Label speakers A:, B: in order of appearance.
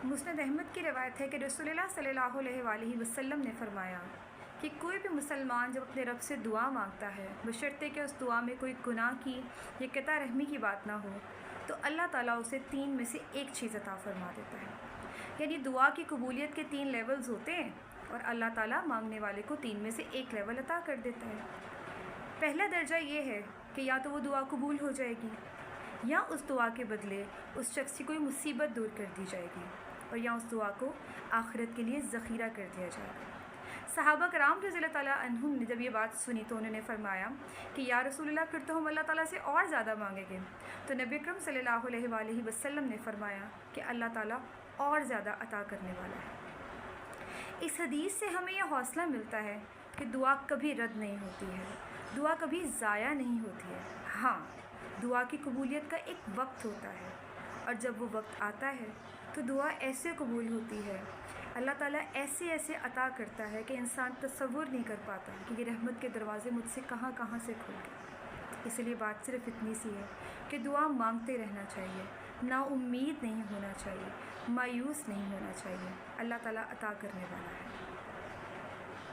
A: مسند احمد کی روایت ہے کہ رسول اللہ صلی اللہ علیہ وآلہ وسلم نے فرمایا کہ کوئی بھی مسلمان جب اپنے رب سے دعا مانگتا ہے بشرطے کہ اس دعا میں کوئی گناہ کی یا قطع رحمی کی بات نہ ہو تو اللہ تعالیٰ اسے 3 میں سے ایک چیز عطا فرما دیتا ہے۔ یعنی دعا کی قبولیت کے 3 لیولز ہوتے ہیں اور اللہ تعالیٰ مانگنے والے کو 3 میں سے ایک لیول عطا کر دیتا ہے۔ پہلا درجہ یہ ہے کہ یا تو وہ دعا قبول ہو جائے گی یا اس دعا کے بدلے اس شخص کی کوئی مصیبت دور کر دی جائے گی اور یا اس دعا کو آخرت کے لیے ذخیرہ کر دیا جائے گا۔ صحابہ کرام رضی اللہ تعالیٰ عنہم نے جب یہ بات سنی تو انہوں نے فرمایا کہ یا رسول اللہ پھر تو ہم اللہ تعالیٰ سے اور زیادہ مانگیں گے۔ تو نبی اکرم صلی اللہ علیہ وآلہ وسلم نے فرمایا کہ اللہ تعالیٰ اور زیادہ عطا کرنے والا ہے۔ اس حدیث سے ہمیں یہ حوصلہ ملتا ہے کہ دعا کبھی رد نہیں ہوتی ہے، دعا کبھی ضائع نہیں ہوتی ہے۔ ہاں، دعا کی قبولیت کا ایک وقت ہوتا ہے اور جب وہ وقت آتا ہے تو دعا ایسے قبول ہوتی ہے، اللہ تعالیٰ ایسے عطا کرتا ہے کہ انسان تصور نہیں کر پاتا کہ یہ رحمت کے دروازے مجھ سے کہاں سے کھل گئے۔ اس لیے بات صرف اتنی سی ہے کہ دعا مانگتے رہنا چاہیے، نا امید نہیں ہونا چاہیے، مایوس نہیں ہونا چاہیے۔ اللہ تعالیٰ عطا کرنے والا ہے۔